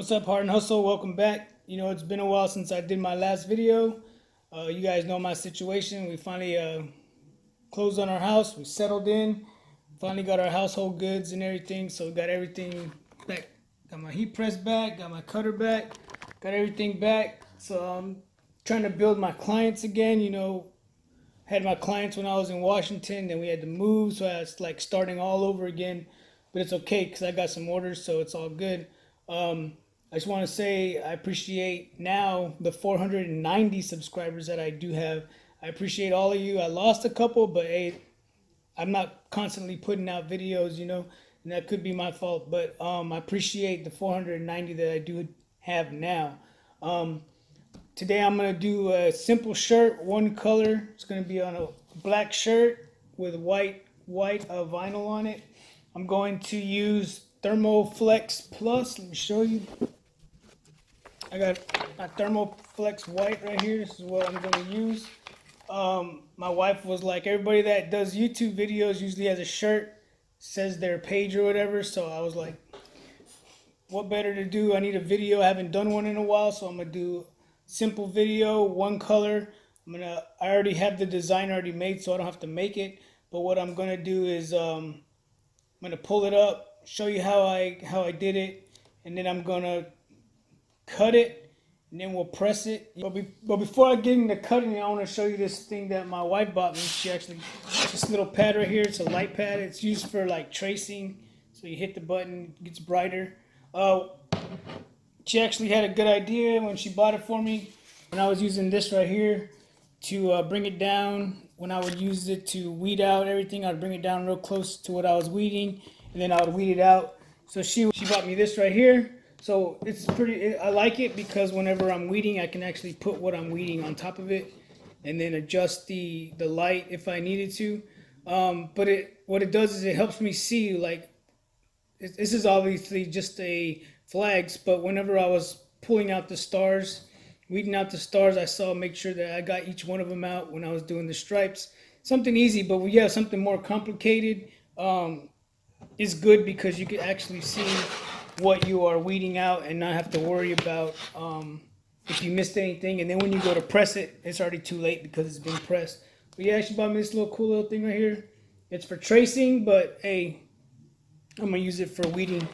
What's up, Heart and Hustle? Welcome back. You know, it's been a while since I did my last video. You guys know my situation. We finally closed on our house. We settled in. Finally got our household goods and everything. So we got everything back. Got my heat press back. Got my cutter back. Got everything back. So I'm trying to build my clients again. You know, had my clients when I was in Washington. Then we had to move. So I was like starting all over again. But it's okay because I got some orders. So it's all good. I just want to say I appreciate now the 490 subscribers that I do have. I appreciate all of you. I lost a couple, but hey, I'm not constantly putting out videos, you know, and that could be my fault. But I appreciate the 490 that I do have now. Today I'm gonna do a simple shirt, one color. It's gonna be on a black shirt with white vinyl on it. I'm going to use Thermoflex Plus. Let me show you. I got my Thermoflex white right here. This is what I'm going to use. My wife was like, everybody that does YouTube videos usually has a shirt, says their page or whatever. So I was like, what better to do? I need a video. I haven't done one in a while, so I'm going to do simple video, one color. I already have the design already made, so I don't have to make it. But what I'm going to do is I'm going to pull it up, show you how I did it, and then I'm going to cut it, and then we'll press it. But before I get into cutting, I want to show you this thing that my wife bought me. She actually, this little pad right here, it's a light pad. It's used for like tracing. So you hit the button, it gets brighter. She actually had a good idea when she bought it for me. When I was using this right here to bring it down, when I would use it to weed out everything, I'd bring it down real close to what I was weeding, and then I would weed it out. So she bought me this right here. So it's pretty, I like it because whenever I'm weeding, I can actually put what I'm weeding on top of it and then adjust the light if I needed to. But what it does is it helps me see, like, this is obviously just a flags, but whenever I was pulling out the stars, weeding out the stars, I saw, make sure that I got each one of them out when I was doing the stripes. Something easy, but when you have something more complicated, is good because you can actually see what you are weeding out and not have to worry about if you missed anything. And then when you go to press it, it's already too late because it's been pressed. But yeah, she bought me this little cool little thing right here. It's for tracing, but hey, I'm gonna use it for weeding.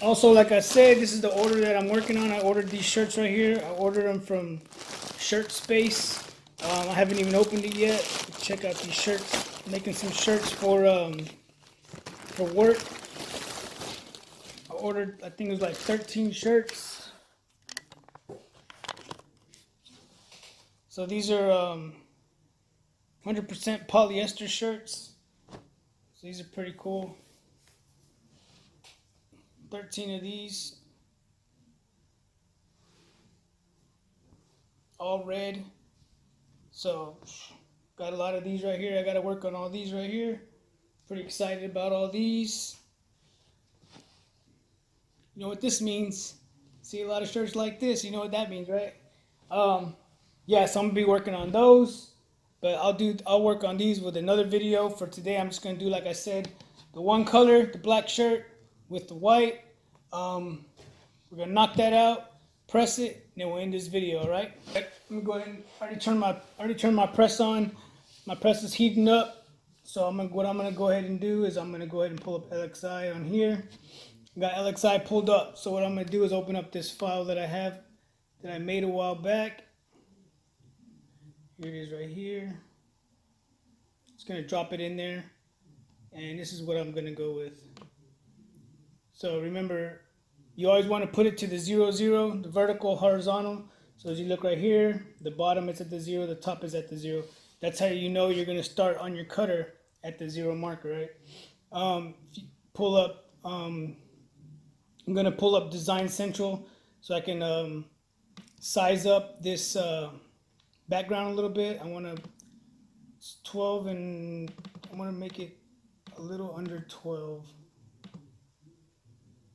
Also, like I said, this is the order that I'm working on. I ordered these shirts right here. I ordered them from Shirt Space. I haven't even opened it yet. Check out these shirts. I'm making some shirts for work. I ordered, I think it was like 13 shirts. So these are 100% polyester shirts. So these are pretty cool. 13 of these. All red. So got a lot of these right here. I got to work on all these right here. Pretty excited about all these. You know what this means? See a lot of shirts like this. You know what that means, right? Yeah, so I'm gonna be working on those, but I'll work on these with another video. For today, I'm just gonna do, like I said, the one color, the black shirt with the white. We're gonna knock that out, press it, and then we'll end this video. All right? Let me go ahead and already turned my press on. My press is heating up. So what I'm gonna go ahead and do is I'm gonna go ahead and pull up LXI on here. Got LXI pulled up. So what I'm going to do is open up this file that I have that I made a while back. Here it is right here. Just going to drop it in there. And this is what I'm going to go with. So remember, you always want to put it to the 0, 0, the vertical, horizontal. So as you look right here, the bottom is at the 0, the top is at the 0. That's how you know you're going to start on your cutter at the 0 marker, right? If you pull up... I'm going to pull up Design Central so I can size up this background a little bit. I want to 12 and I want to make it a little under 12.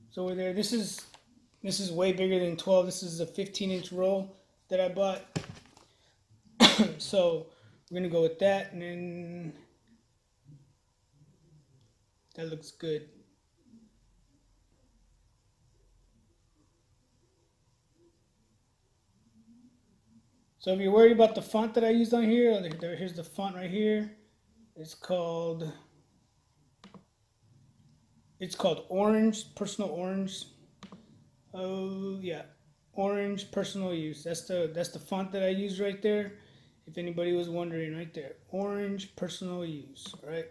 So over there, this is way bigger than 12. This is a 15-inch roll that I bought. So we're going to go with that, and then that looks good. So if you're worried about the font that I used on here, here's the font right here. It's called Orange, Personal Orange. Oh yeah, Orange Personal Use. That's the font that I used right there. If anybody was wondering, right there, Orange Personal Use. Right.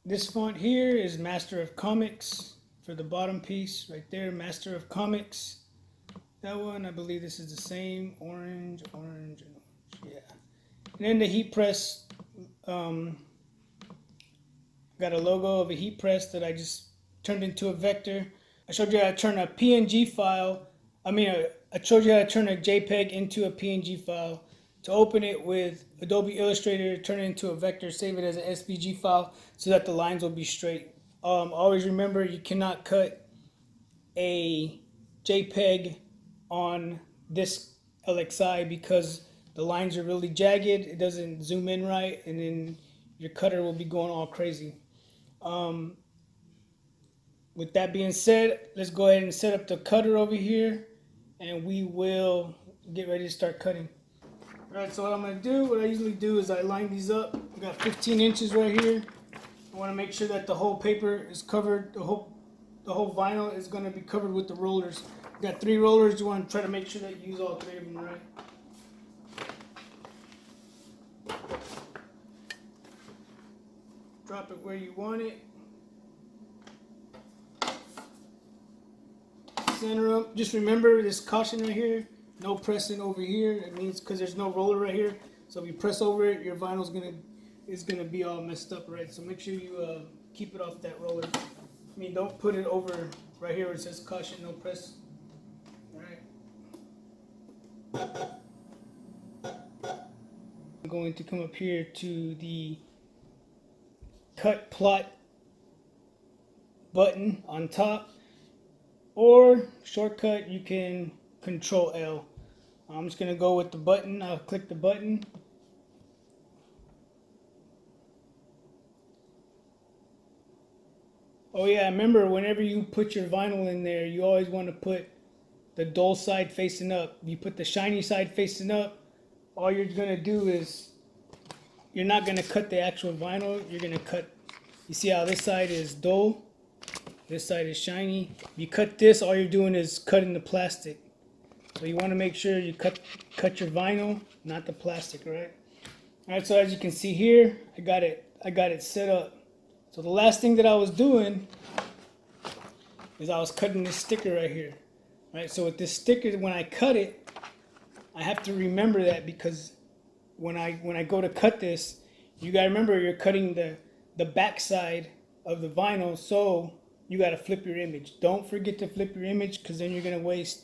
This font here is Master of Comics for the bottom piece right there. Master of Comics. That one, I believe this is the same. Orange, orange, and orange. Yeah. And then the heat press. Got a logo of a heat press that I just turned into a vector. I showed you how to turn a PNG file. I showed you how to turn a JPEG into a PNG file. To open it with Adobe Illustrator, turn it into a vector, save it as an SVG file so that the lines will be straight. Always remember, you cannot cut a JPEG on this LXI because the lines are really jagged. It doesn't zoom in right, and then your cutter will be going all crazy. With that being said, let's go ahead and set up the cutter over here, and we will get ready to start cutting. Alright, so what I usually do is I line these up. I got 15 inches right here. I want to make sure that the whole paper is covered, the whole vinyl is going to be covered with the rollers. I got 3 rollers. You want to try to make sure that you use all 3 of them, right? Drop it where you want it. Center up. Just remember this caution right here. No pressing over here. That means because there's no roller right here. So if you press over it, your vinyl is gonna be all messed up, right? So make sure you keep it off that roller. Don't put it over right here where it says caution, no press. All right. I'm going to come up here to the cut plot button on top, or shortcut you can Control L. I'm just gonna go with the button. I'll click the button. Oh yeah, remember, whenever you put your vinyl in there, you always want to put the dull side facing up. If you put the shiny side facing up, all you're gonna do is you're not gonna cut the actual vinyl. You're gonna cut. You see how this side is dull, this side is shiny. If you cut this, all you're doing is cutting the plastic. So you want to make sure you cut your vinyl, not the plastic, right? All right. So as you can see here, I got it set up. So the last thing that I was doing is I was cutting this sticker right here, right? So with this sticker, when I cut it, I have to remember that, because when I go to cut this, you gotta remember you're cutting the back side of the vinyl, so you gotta flip your image. Don't forget to flip your image, because then you're gonna waste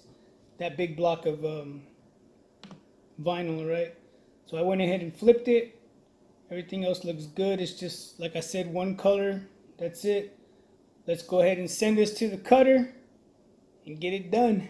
that big block of vinyl, right? So I went ahead and flipped it. Everything else looks good. It's just, like I said, one color. That's it. Let's go ahead and send this to the cutter and get it done.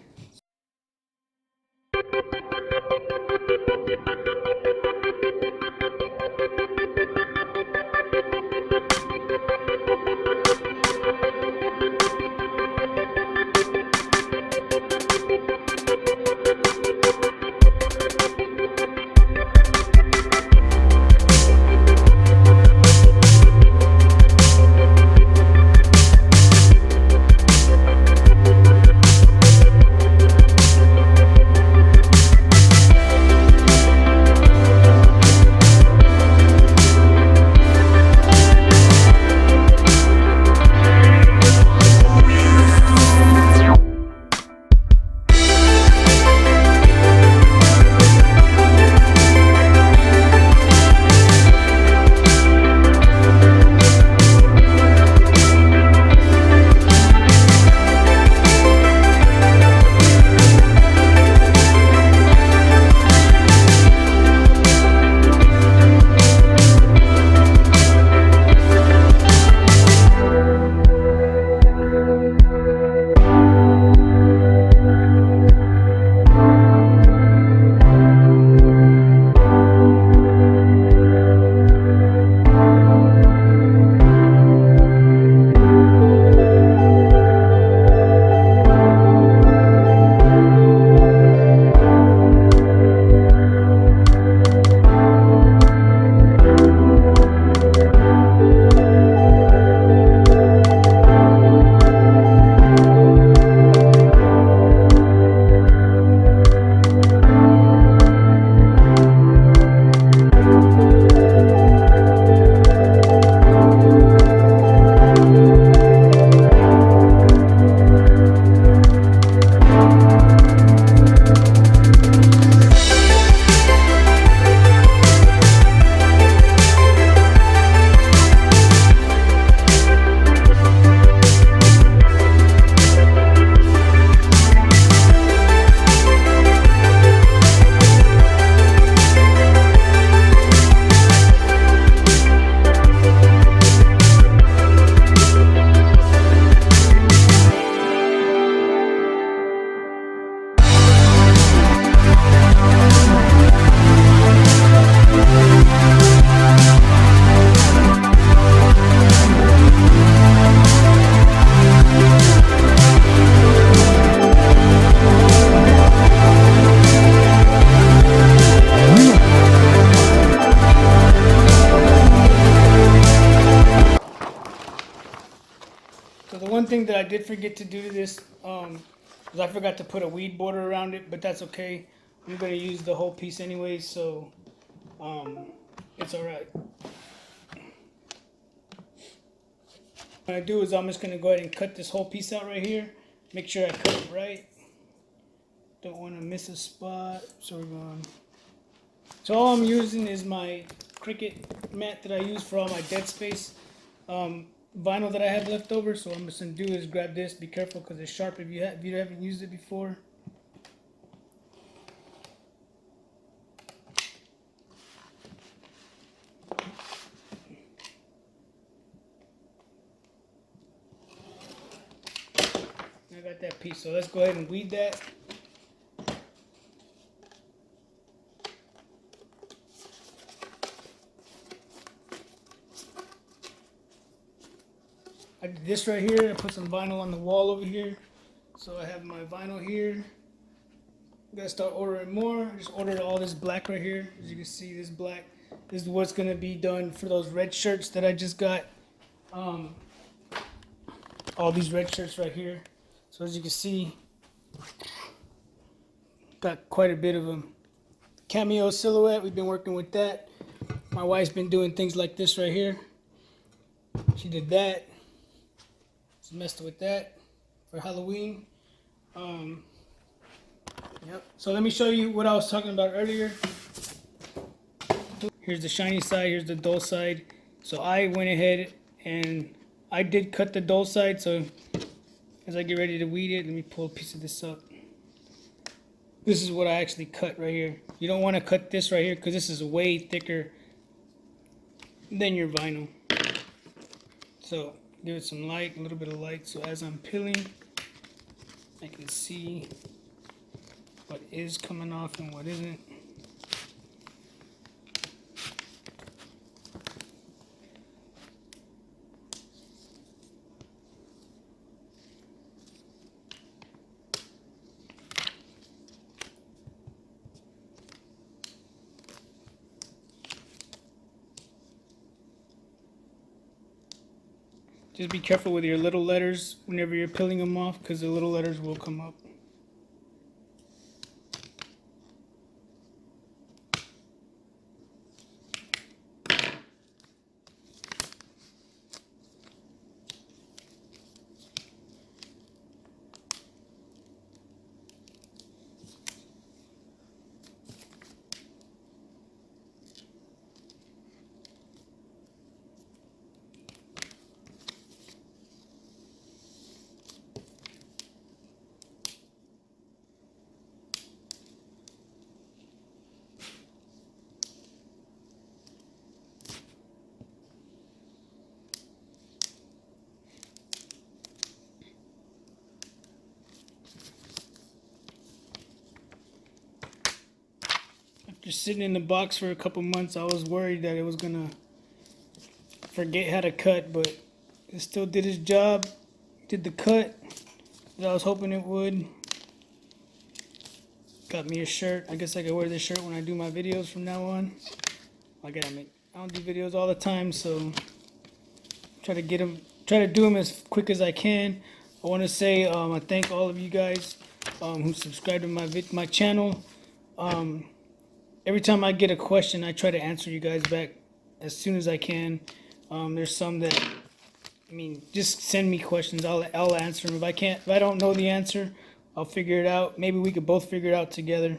thing that I did forget to do to this, is I forgot to put a weed border around it, but that's okay. I'm gonna use the whole piece anyway, so it's all right. What I do is I'm just gonna go ahead and cut this whole piece out right here. Make sure I cut it right. Don't want to miss a spot. So we're going. So all I'm using is my Cricut mat that I use for all my dead space vinyl that I have left over. So what I'm just gonna do is grab this. Be careful because it's sharp if you haven't used it before. I got that piece. So let's go ahead and weed that. I did this right here. I put some vinyl on the wall over here. So I have my vinyl here. Gotta start ordering more. I just ordered all this black right here. As you can see, this black. This is what's gonna be done for those red shirts that I just got. All these red shirts right here. So as you can see, got quite a bit of them. Cameo silhouette. We've been working with that. My wife's been doing things like this right here. She did that. Messed with that for Halloween. Yep. So let me show you what I was talking about earlier. Here's the shiny side, here's the dull side. So I went ahead and I did cut the dull side. So as I get ready to weed it, let me pull a piece of this up. This is what I actually cut right here. You don't want to cut this right here because this is way thicker than your vinyl. So give it some light, a little bit of light, so as I'm peeling, I can see what is coming off and what isn't. Just be careful with your little letters whenever you're peeling them off, because the little letters will come up. After sitting in the box for a couple months, I was worried that it was gonna forget how to cut, but it still did its job. Did the cut that I was hoping it would. Got me a shirt. I guess I could wear this shirt when I do my videos from now on. I don't do videos all the time, so try to do them as quick as I can. I want to say I thank all of you guys who subscribe to my channel. Every time I get a question, I try to answer you guys back as soon as I can. There's some that, just send me questions. I'll answer them. If I don't know the answer, I'll figure it out. Maybe we could both figure it out together.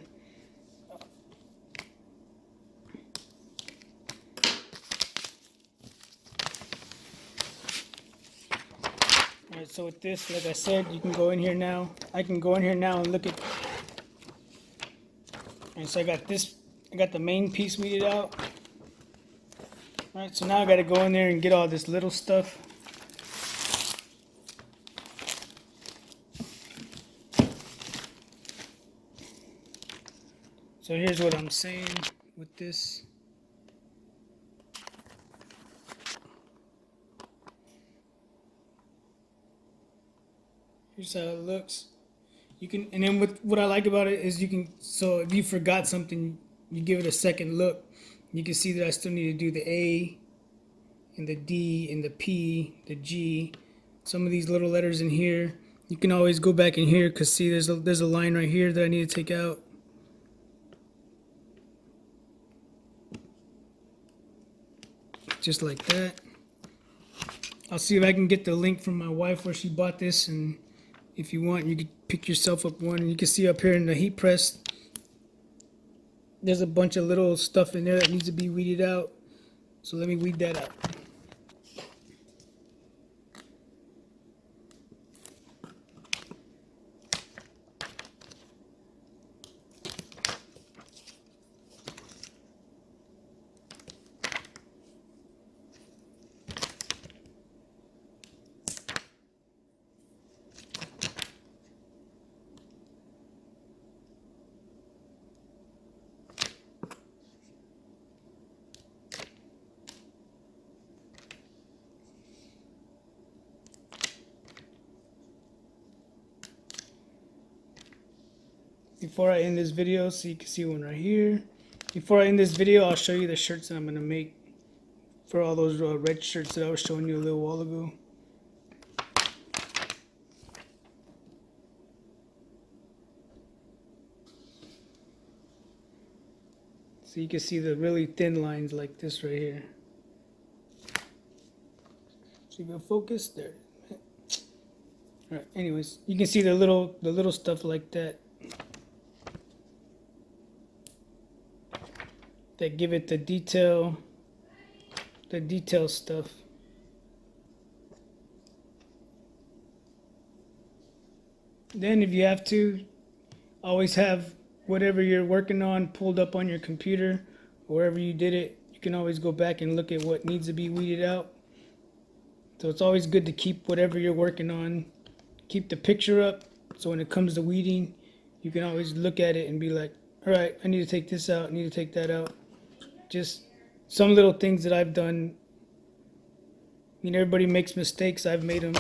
Alright, so with this, like I said, you can go in here now. I can go in here now and look at. And so I got the main piece weeded out. Alright, so now I got to go in there and get all this little stuff. So here's what I'm saying with this. Here's how it looks. You can, and then what I like about it is so if you forgot something, you give it a second look. You can see that I still need to do the A and the D and the P, the G. some of these little letters in here. You can always go back in here because see there's a line right here that I need to take out. Just like that. I'll see if I can get the link from my wife where she bought this, and if you want you can pick yourself up one. And you can see up here in the heat press there's a bunch of little stuff in there that needs to be weeded out. So let me weed that out. Before I end this video, so you can see one right here. Before I end this video, I'll show you the shirts that I'm going to make for all those red shirts that I was showing you a little while ago. So you can see the really thin lines like this right here. So you go focus there. Alright, anyways, you can see the little stuff like that. That give it the detail stuff. Then if you have to, always have whatever you're working on pulled up on your computer, wherever you did it. You can always go back and look at what needs to be weeded out. So it's always good to keep whatever you're working on, keep the picture up, so when it comes to weeding, you can always look at it and be like, all right, I need to take this out, I need to take that out. Just some little things that I've done. I mean, everybody makes mistakes. I've made them.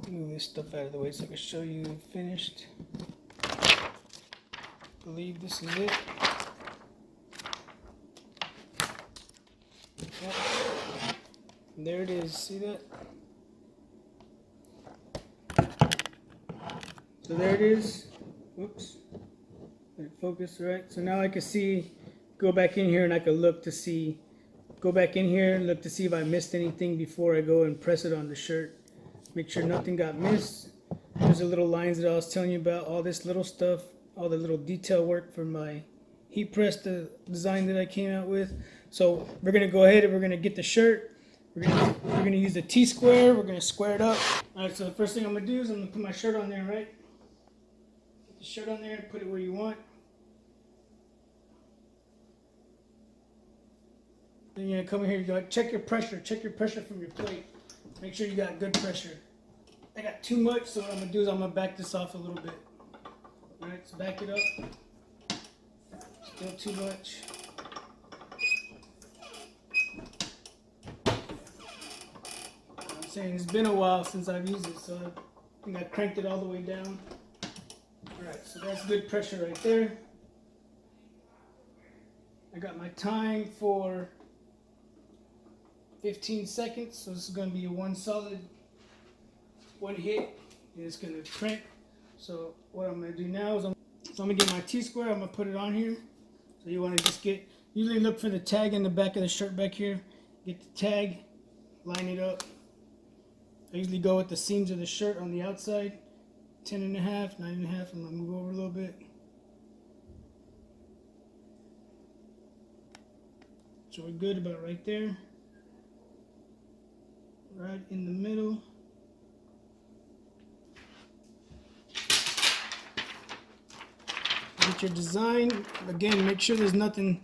Move this stuff out of the way so I can show you finished. I believe this is it. Yep. There it is. See that? So there it is. Whoops. Let it focus, right? So now I can see, go back in here and I can look to see, go back in here and look to see if I missed anything before I go and press it on the shirt. Make sure nothing got missed. There's the little lines that I was telling you about, all this little stuff. All the little detail work for my heat press design that I came out with. So we're gonna go ahead and we're gonna get the shirt. We're gonna use the T-square. We're gonna square it up. All right. So the first thing I'm gonna do is I'm gonna put my shirt on there, right? Put the shirt on there. Put it where you want. Then you're gonna come in here. You go check your pressure. Check your pressure from your plate. Make sure you got good pressure. I got too much, so what I'm gonna do is I'm gonna back this off a little bit. Alright, so back it up. Still too much. I'm saying it's been a while since I've used it, so I think I cranked it all the way down. Alright, so that's good pressure right there. I got my time for 15 seconds, so this is going to be one solid, one hit, and it's going to crank. So what I'm going to do now is I'm going to get my T-square, I'm going to put it on here. So you want to just usually look for the tag in the back of the shirt back here. Get the tag, line it up. I usually go with the seams of the shirt on the outside. 10.5, 9.5, I'm going to move over a little bit. So we're good about right there. Right in the middle. Get your design. Again, make sure there's nothing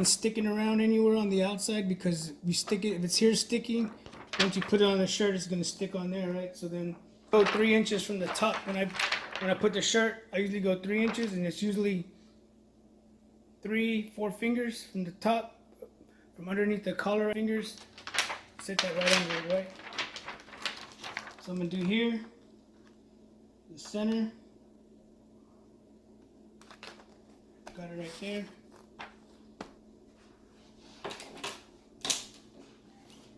sticking around anywhere on the outside, because you stick it, if it's here sticking, once you put it on the shirt, it's going to stick on there, right? So then go 3 inches from the top. When I put the shirt, I usually go 3 inches, and it's usually 3-4 fingers from the top from underneath the collar fingers. Set that right under it, right? So I'm gonna do here, the center. Got it right there.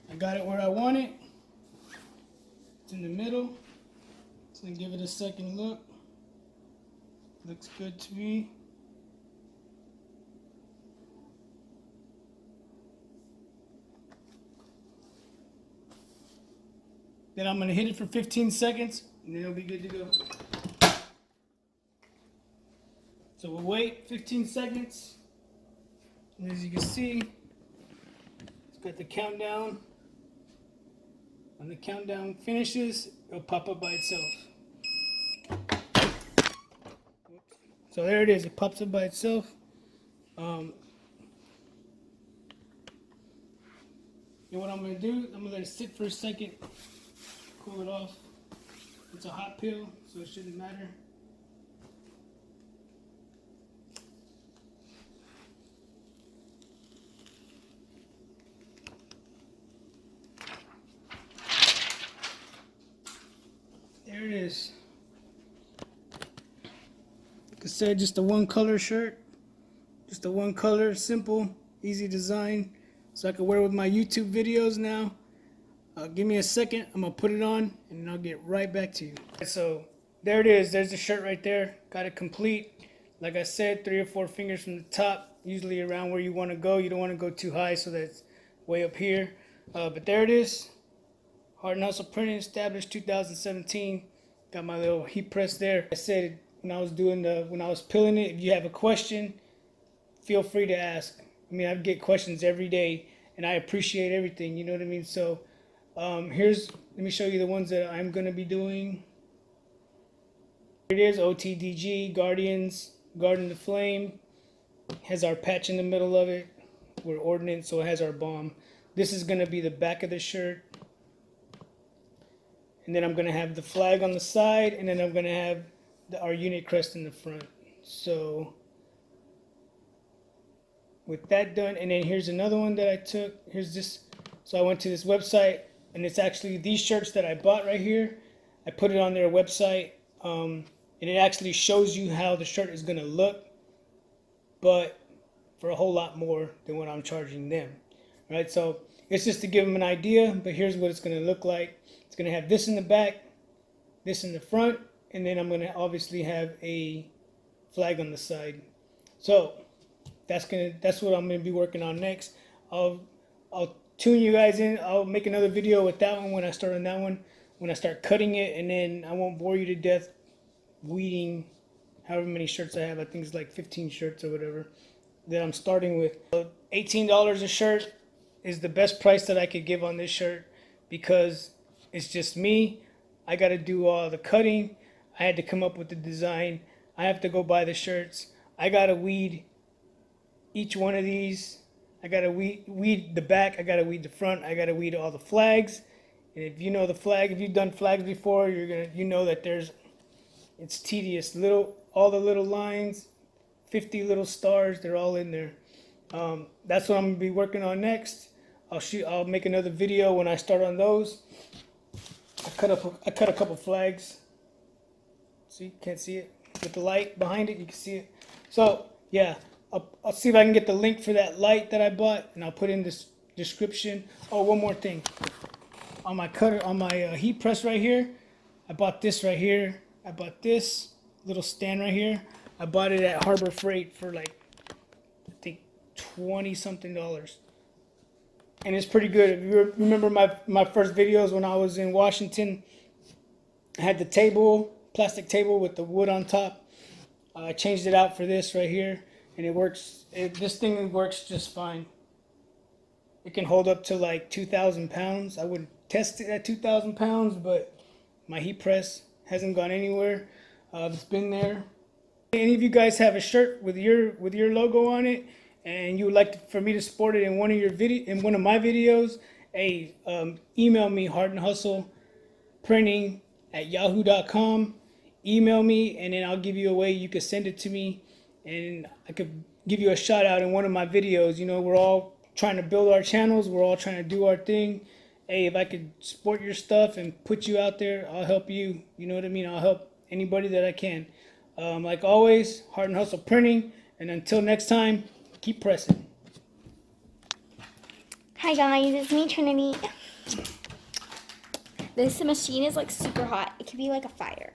I got it where I want it. It's in the middle. So give it a second look. Looks good to me. Then I'm gonna hit it for 15 seconds and then it'll be good to go. So we'll wait 15 seconds. And as you can see, it's got the countdown. When the countdown finishes, it'll pop up by itself. So there it is, it pops up by itself. And what I'm gonna do, I'm gonna let it sit for a second, cool it off. It's a hot pill, so it shouldn't matter. There it is. Like I said, just a one color shirt. Just a one color, simple, easy design. So I can wear it with my YouTube videos now. Give me a second, I'm gonna put it on and I'll get right back to you. So there it is, there's the shirt right there. Got it complete. Like I said, 3 or 4 fingers from the top, usually around where you wanna go. You don't wanna go too high so that's way up here. But there it is. Heart and Hustle Printing, established 2017. Got my little heat press there. I said when I was peeling it, if you have a question, feel free to ask. I mean, I get questions every day and I appreciate everything, you know what I mean? So let me show you the ones that I'm gonna be doing. Here it is, OTDG, Guardians, Guarding the Flame. Has our patch in the middle of it. We're ordnance, so it has our bomb. This is gonna be the back of the shirt. And then I'm gonna have the flag on the side, and then I'm gonna have our unit crest in the front. So with that done, and then here's another one that I took. Here's this. So I went to this website, and it's actually these shirts that I bought right here. I put it on their website, and it actually shows you how the shirt is gonna look, but for a whole lot more than what I'm charging them. Right? So it's just to give them an idea, but here's what it's gonna look like. It's gonna have this in the back, this in the front, and then I'm gonna obviously have a flag on the side. So that's what I'm gonna be working on next. I'll tune you guys in. I'll make another video with that one when I start on that one, when I start cutting it, and then I won't bore you to death weeding however many shirts I have. I think it's like 15 shirts or whatever that I'm starting with. $18 a shirt is the best price that I could give on this shirt because it's just me. I got to do all the cutting. I had to come up with the design. I have to go buy the shirts. I got to weed each one of these. I got to weed the back. I got to weed the front. I got to weed all the flags. And if you know the flag, if you've done flags before, you know that it's tedious. All the little lines, 50 little stars, they're all in there. That's what I'm gonna be working on next. I'll make another video when I start on those. I cut a couple flags. See, can't see it with the light behind it. You can see it. So yeah, I'll see if I can get the link for that light that I bought, and I'll put in this description. Oh, one more thing. On my cutter, on my heat press right here, I bought this right here. I bought this little stand right here. I bought it at Harbor Freight for like, I think $20 something. And it's pretty good. If you remember my first videos when I was in Washington, I had the table, plastic table with the wood on top. I changed it out for this right here, and it works. This thing works just fine. It can hold up to like 2,000 pounds. I wouldn't test it at 2,000 pounds, but my heat press hasn't gone anywhere. It's been there. Any of you guys have a shirt with your logo on it, and you would like for me to sport it in one of my videos, hey, email me heartandhustleprinting@yahoo.com. Email me, and then I'll give you a way you could send it to me, and I could give you a shout out in one of my videos. You know, we're all trying to build our channels. We're all trying to do our thing. Hey, if I could support your stuff and put you out there, I'll help you. You know what I mean? I'll help anybody that I can. Like always, Heart and Hustle Printing. And until next time, keep pressing. Hi guys, it's me, Trinity. This machine is like super hot. It could be like a fire.